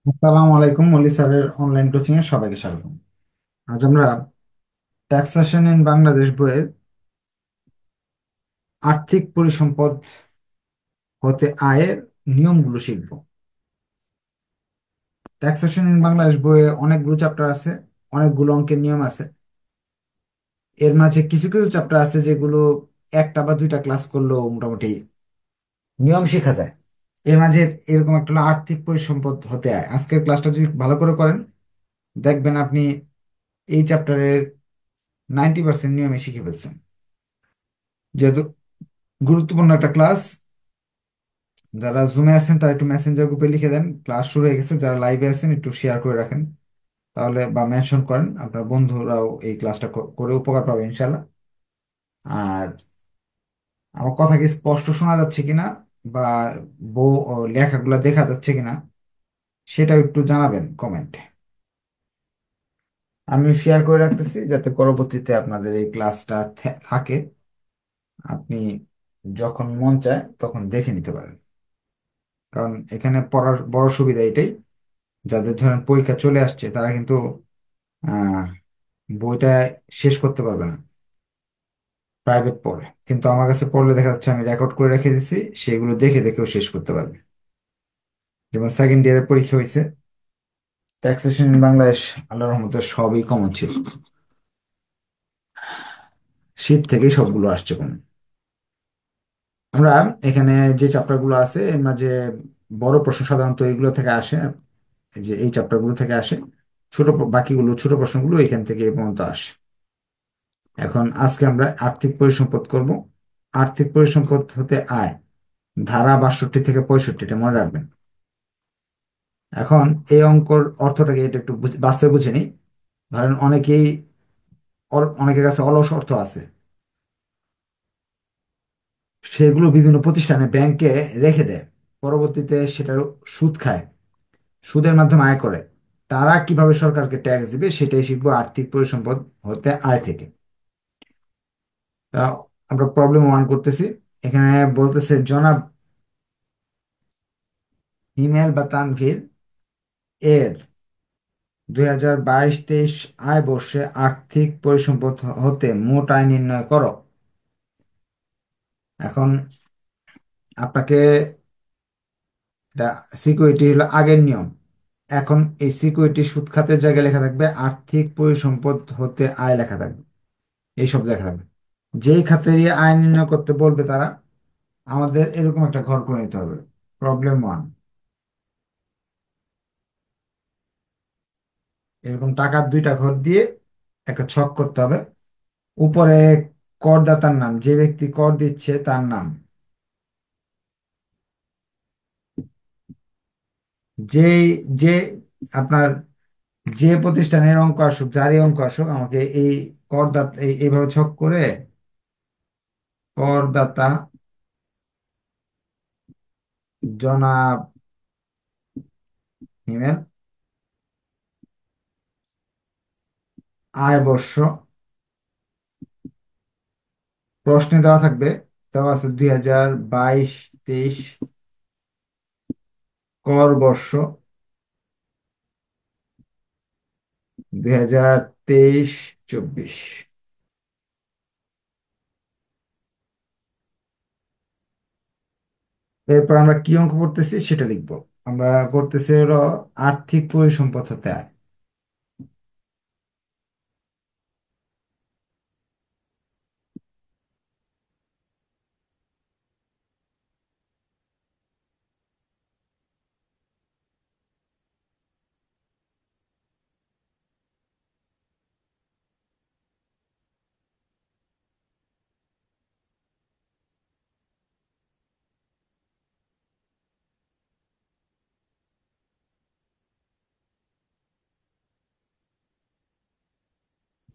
আসসালামু আলাইকুম, মল্লিক স্যারের অনলাইন কোচিং এ সবাইকে স্বাগত। আজ আমরা ট্যাক্সেশন ইন বাংলাদেশ বইয়ের আর্থিক পরিসম্পদ হতে আয়ের নিয়মগুলো শিখব। ট্যাক্সেশন ইন বাংলাদেশ বইয়ে অনেকগুলো চ্যাপ্টার আছে, অনেকগুলো অঙ্কের নিয়ম আছে। এর মাঝে কিছু কিছু চ্যাপ্টার আছে যেগুলো একটা বা দুইটা ক্লাস করলেও মোটামুটি নিয়ম শেখা যায়। এর মাঝে এরকম একটা হলো আর্থিক পরিসম্পদ হতে আয়। আজকের ক্লাসটা যদি ভালো করে করেন, দেখবেন আপনি এই চ্যাপ্টারের 90% নিয়মে শিখে ফেলছেন। যেহেতু গুরুত্বপূর্ণ একটা ক্লাস, যারা জুমে আছেন তারা একটু মেসেঞ্জার গ্রুপে লিখে দেন ক্লাস শুরু হয়ে গেছে। যারা লাইভে আছেন একটু শেয়ার করে রাখেন, তাহলে বা মেনশন করেন, আপনার বন্ধুরাও এই ক্লাসটা করে উপকার পাবে ইনশাল্লাহ। আর আমার কথা কি স্পষ্ট শোনা যাচ্ছে কিনা, বা লেখাগুলো দেখা যাচ্ছে কিনা, সেটাও একটু জানাবেন কমেন্টে। আমিও শেয়ার করে রাখতেছি যাতে পরবর্তীতে আপনাদের এই ক্লাসটা থাকে, আপনি যখন মন চায় তখন দেখে নিতে পারেন। কারণ এখানে পড়ার বড় সুবিধা এটাই, যাদের ধরেন পরীক্ষা চলে আসছে তারা কিন্তু আহ বইটা শেষ করতে পারবে না প্রাইভেট পড়ে, কিন্তু আমার কাছে পড়লে দেখা যাচ্ছে আমি রেকর্ড করে রেখে দিচ্ছি, সেগুলো দেখে দেখেও শেষ করতে পারবে। যেমন সেকেন্ড ইয়ারের পরীক্ষা হয়েছে, ট্যাক্সেশন ইন বাংলাদেশ আল্লাহর রহমতে সবই কমন ছিল, শীত থেকেই সবগুলো আসছে কোন। আমরা এখানে যে চ্যাপ্টারগুলো আছে এর মাঝে বড় প্রশ্ন সাধারণত এইগুলো থেকে আসে, এই যে এই চ্যাপ্টারগুলো থেকে আসে। বাকিগুলো ছোট প্রশ্নগুলো এখান থেকে এই পর্যন্ত আসে। এখন আজকে আমরা আর্থিক পরিসম্পদ করব। আর্থিক পরিসম্পদ হতে আয় ধারা 62 থেকে 65, এটা মনে রাখবেন। এখন এই অঙ্কর অর্থটাকে এটা একটু বাস্তবে বুঝে নিই। ধরেন অনেকের কাছে অলস অর্থ আছে, সেগুলো বিভিন্ন প্রতিষ্ঠানে ব্যাংকে রেখে দেয়, পরবর্তীতে সেটার সুদ খায়, সুদের মাধ্যমে আয় করে। তারা কিভাবে সরকারকে ট্যাক্স দিবে সেটাই শিখবো আর্থিক পরিসম্পদ হতে আয় থেকে। তা আমরা প্রবলেম ওয়ান করতেছি। এখানে বলতেছে জনাব হিমেল বা তানভীর এর 2022-23 আয় বর্ষে আর্থিক পরিসম্পদ হতে মোট আয় নির্ণয় করো। এখন আপনাকে, এটা সিকিউরিটি হলো আগের নিয়ম। এখন এই সিকিউরিটি সুদ খাতের জায়গায় লেখা থাকবে আর্থিক পরিসম্পদ হতে আয় লেখা থাকবে, এইসব লেখা থাকবে। যেই খাতেরই আয় নির্ণয় করতে বলবে তারা, আমাদের এরকম একটা ঘর করে নিতে হবে। প্রবলেম ওয়ান, এরকম টাকার দুইটা ঘর দিয়ে একটা ছক করতে হবে। উপরে করদাতার নাম, যে ব্যক্তি কর দিচ্ছে তার নাম, যে যে আপনার যে প্রতিষ্ঠানের অঙ্ক আসুক, যারই অঙ্ক আসুক, আমাকে এই করদাতা এইভাবে ছক করে করদাতা জনাব হিমেল, আয় বর্ষ, প্রশ্নে দেওয়া থাকবে, দেওয়া আছে 2022-23 কর বর্ষ, 2023-24। এরপর আমরা কি অঙ্ক করতেছি সেটা লিখবো। আমরা করতেছি হলো আর্থিক পরিসম্পদ হতে আয়।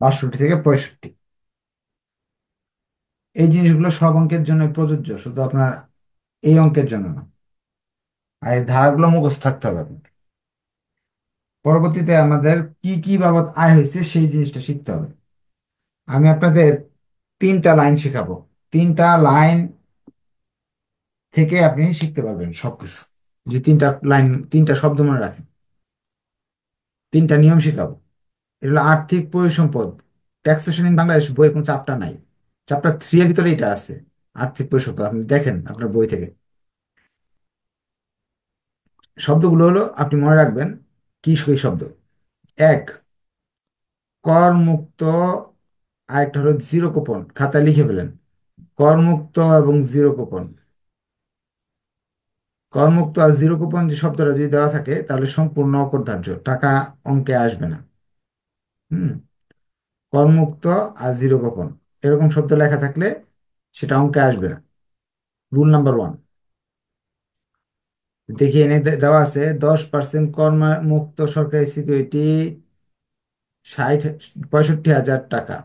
62 থেকে 65, এই জিনিসগুলো সব অঙ্কের জন্য প্রযোজ্য, শুধু আপনার এই অঙ্কের জন্য না। আর এই ধারাগুলো মুখস্থ থাকতে হবে আপনার। পরবর্তীতে আমাদের কি কি বাবদ আয় হয়েছে সেই জিনিসটা শিখতে হবে। আমি আপনাদের 3টা লাইন শেখাবো। 3টা লাইন থেকে আপনি শিখতে পারবেন সবকিছু। যে 3টা লাইন, 3টা শব্দ মনে রাখেন। তিনটা নিয়ম শেখাবো। এটা হলো আর্থিক পরিসম্পদ, ট্যাক্সেশন ইন বাংলাদেশ, বইয়ের কোনো চ্যাপ্টার নাই। চ্যাপ্টার 3 এর ভিতরে এটা আছে, আর্থিক পরিসম্পদ। আপনি দেখেন আপনার বই থেকে। শব্দগুলো হলো, আপনি মনে রাখবেন কি সেই শব্দ। এক, কর মুক্ত। আরেকটা হলো জিরো কুপন, খাতায় লিখে ফেলেন। করমুক্ত এবং জিরো কুপন। করমুক্ত আর জিরো কুপন যে শব্দটা যদি দেওয়া থাকে তাহলে সম্পূর্ণ অকরধার্য, টাকা অঙ্কে আসবে না। হুম। করমুক্ত আর জিরো কুপন এরকম শব্দ লেখা থাকলে সেটা অঙ্কে আসবে না। Rule number 1। দেখি এনে দেওয়া আছে 10% কর মুক্ত সরকারি সিকিউরিটি 65 হাজার টাকা।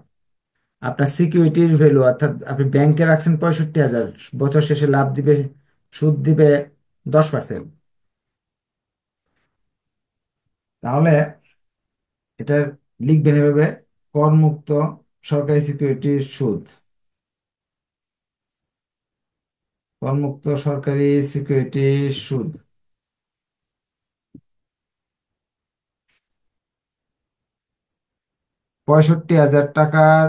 আপনার সিকিউরিটির ভ্যালু, অর্থাৎ আপনি ব্যাংকে রাখছেন 65 হাজার, বছর শেষে লাভ দিবে, সুদ দিবে 10%। তাহলে এটা লিখবেন এভাবে: করমুক্ত সরকারি সিকিউরিটির সুদ, করমুক্ত সরকারি সিকিউরিটির সুদ 65 হাজার টাকার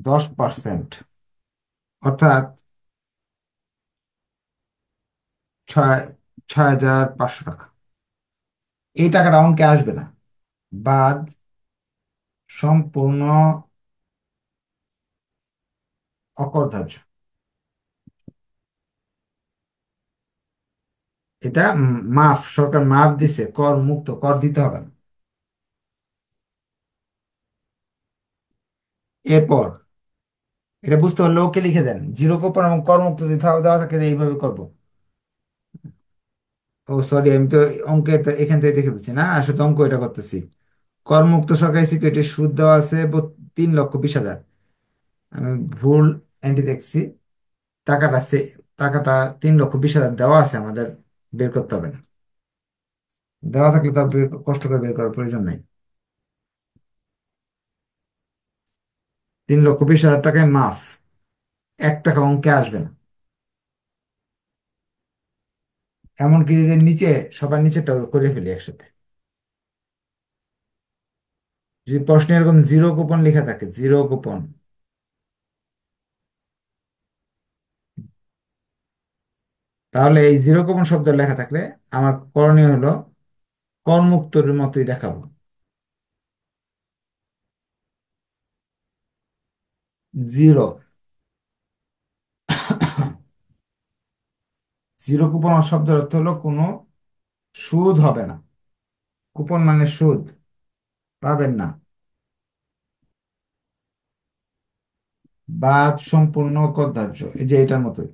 10%, অর্থাৎ 6,500 টাকা। এই টাকাটা অঙ্কে আসবে না। বাদ সম্পূর্ণ অকরধার্য। এটা মাফ, সরকার মাফ দিছে, কর মুক্ত, কর দিতে হবে না। এরপর এটা বুঝতে পারলে ওকে লিখে দেন, জিরো কুপন এবং করমুক্ত দিতে হবে দেওয়া থাকে যে এইভাবে করবো। ও সরি, আমি তো অঙ্কে তো এখান থেকে দেখে দিচ্ছি না, আসলে অঙ্ক এটা করতেছি। করমুক্ত সরকারি সিকিউরিটির সুদ দেওয়া আছে 3,20,000। আমি ভুল এন্ট্রি দেখছি। টাকাটা সে টাকাটা 3,20,000 দেওয়া আছে, আমাদের বের করতে হবে না। দেওয়া থাকলে তো আর কষ্ট করে বের করার প্রয়োজন নাই। 3,20,000 টাকায় মাফ, 1 টাকা অঙ্কে আসবে না। এমনকি যে নিচে, সবার নিচেটা করে ফেলি একসাথে। যদি প্রশ্নে এরকম জিরো কুপন লেখা থাকে, জিরো কুপন, তাহলে এই জিরো কুপন শব্দ লেখা থাকলে আমার করণীয় হলো করমুক্তর মতোই দেখাবো। জিরো, জিরো কুপন শব্দের অর্থ হলো কোনো সুদ হবে না। কুপন মানে সুদ, পাবেন না। বাদ সম্পূর্ণ করদার্য, এই যে এটার মতোই।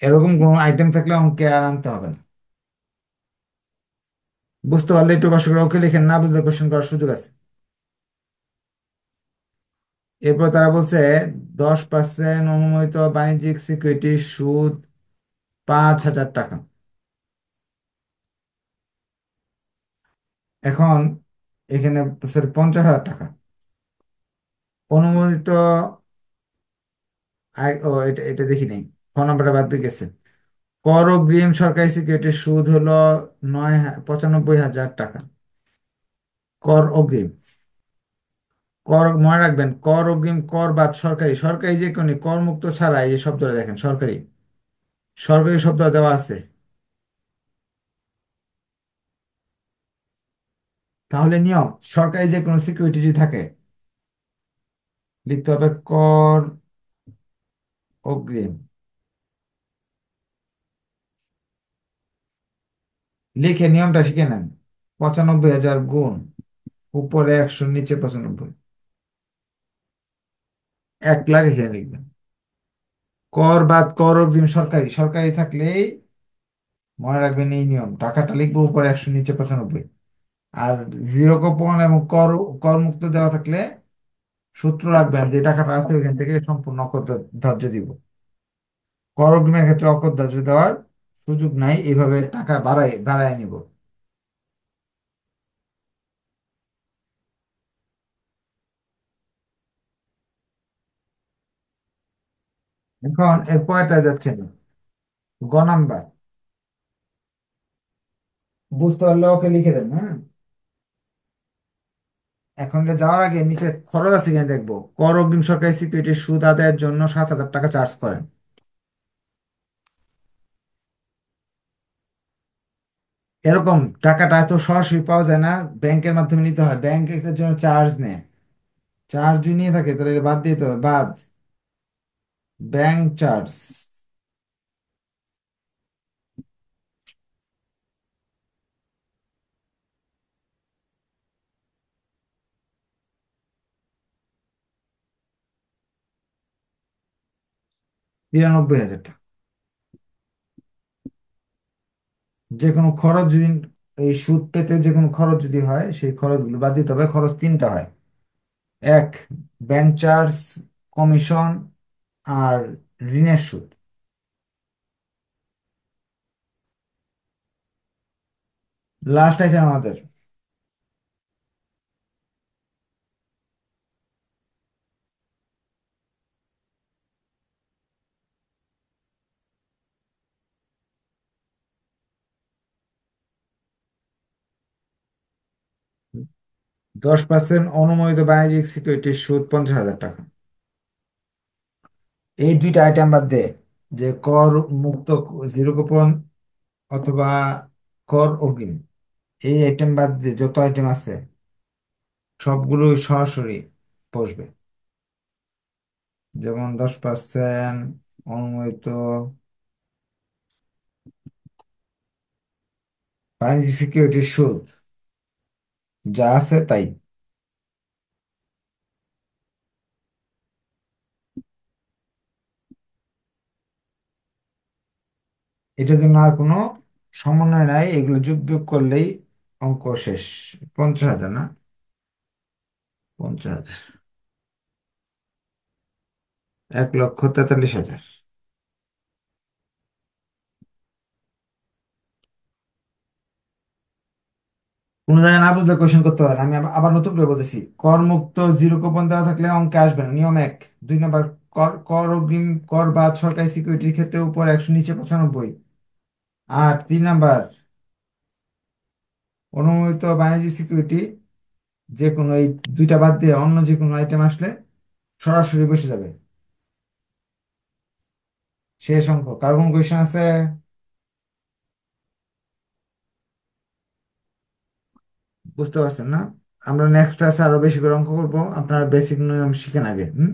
এরকম কোনো আইটেম থাকলে অঙ্কে আর আনতে হবে না। বুঝতে পারলে একটু কষ্ট করে ওকে লিখেন, না বুঝলে কোশ্চেন করার সুযোগ আছে। এরপর তারা বলছে 10% অনুমোদিত বাণিজ্যিক সিকিউরিটির সুদ 5,000 টাকা। এখন এখানে, সরি, 50,000 টাকা অনুমোদিত। ও, এটা এটা দেখি নাই, ফোন নাম্বারটা বাদ দিয়ে গেছে। কর অগ্রিম সরকারি সিকিউরিটির সুদ হলো 95,000 টাকা। কর অগ্রিম, কর মনে রাখবেন, কর অগ্রিম, কর বাদ সরকারি, সরকারি যে কোনো কর মুক্ত ছাড়া, এই যে শব্দটা দেখেন, সরকারি, সরকারি শব্দ দেওয়া আছে। তাহলে নিয়ম, সরকারি যে কোনো সিকিউরিটি যদি থাকে লিখতে হবে কর অগ্রিম। লিখে নিয়মটা শিখে নেন। 95,000 গুণ উপরে 100, নিচে 95, 1 লাখ এখানে লিখবেন। কর বাদ কর অগ্রিম সরকারি, সরকারি থাকলেই মনে রাখবেন এই নিয়ম, টাকাটা লিখবো উপরে 100, নিচে 95। আর জিরো কুপন এবং কর, কর মুক্ত দেওয়া থাকলে সূত্র রাখবেন, যে টাকাটা আছে ওইখান থেকে সম্পূর্ণ অকর ধার্য দিব। কর অগ্রিমের ক্ষেত্রে অকর ধার্য দেওয়ার সুযোগ নাই, এইভাবে টাকা বাড়াই বাড়ায় নিব। এখন এর পরেরটা যাচ্ছে না, গ নাম্বার। বুঝতে পারলে ওকে লিখে দেন, হ্যাঁ। এখন এটা যাওয়ার আগে নিচে খরচ আছে কিনা দেখবো। কর অগ্রিম সরকারি সিকিউরিটির সুদ আদায়ের জন্য 7,000 টাকা চার্জ করেন। এরকম টাকাটা তো সরাসরি পাওয়া যায় না, ব্যাংকের মাধ্যমে নিতে হয়, ব্যাংক এটার জন্য চার্জ নেয়। চার্জ যদি নিয়ে থাকে তাহলে এটা বাদ দিতে হবে, বাদ। ব্যাংক চার্জ 93,000 টাকা। যে কোনো খরচ যদি, এই সুদ পেতে যে কোনো খরচ যদি হয় সেই খরচগুলো বাদ দিতে হবে। খরচ তিনটা হয়: এক, ব্যাংক চার্জ, কমিশন, আর ঋণের সুদ। লাস্ট আইটেম আমাদের 10% অনুমোদিত বাণিজ্যিক সিকিউরিটির সুদ 50,000 টাকা। এই দুইটা আইটেম বাদ দে, যে কর মুক্ত, জিরো কুপন অথবা কর অগ্রিম, এই আইটেম বাদ দিয়ে যত আইটেম আছে সবগুলোই সরাসরি বসবে। যেমন 10% অনুমোদিত বাণিজ্যিক সিকিউরিটির সুদ, যা আছে তাই। এটার জন্য আর কোনো সমন্বয় নাই, এগুলো যোগ বিয়োগ করলেই অঙ্ক শেষ। 50,000 না, 50,000, 1,43,000। কোনো জায়গায় না বুঝলে কোয়েশ্চেন করতে পারেন। আমি আবার নতুন করে বলতেছি, কর মুক্ত জিরো কুপন দেওয়া থাকলে অঙ্কে আসবে না। নিয়ম এক। 2 নম্বর, কর কর অগ্রিম কর বাদ সরকারি সিকিউরিটির ক্ষেত্রে উপর 100, নিচে 95। আর 3 নম্বর, অনুমোদিত বাণিজ্যিক সিকিউরিটি যে কোনো, এই দুইটা বাদ দিয়ে অন্য যে কোনো আইটেম আসলে সরাসরি বসে যাবে। শেষ অঙ্ক। কার কোন কোয়েশ্চেন আছে? বুঝতে পারছেন না? আমরা নেক্সট ক্লাসে আরো বেশি করে অঙ্ক করবো, আপনারা বেসিক নিয়ম শিখেন আগে। হুম।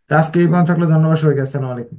তো আজকে এই পর্যন্ত থাকলে ধন্যবাদ সবাইকে। আসসালামু আলাইকুম।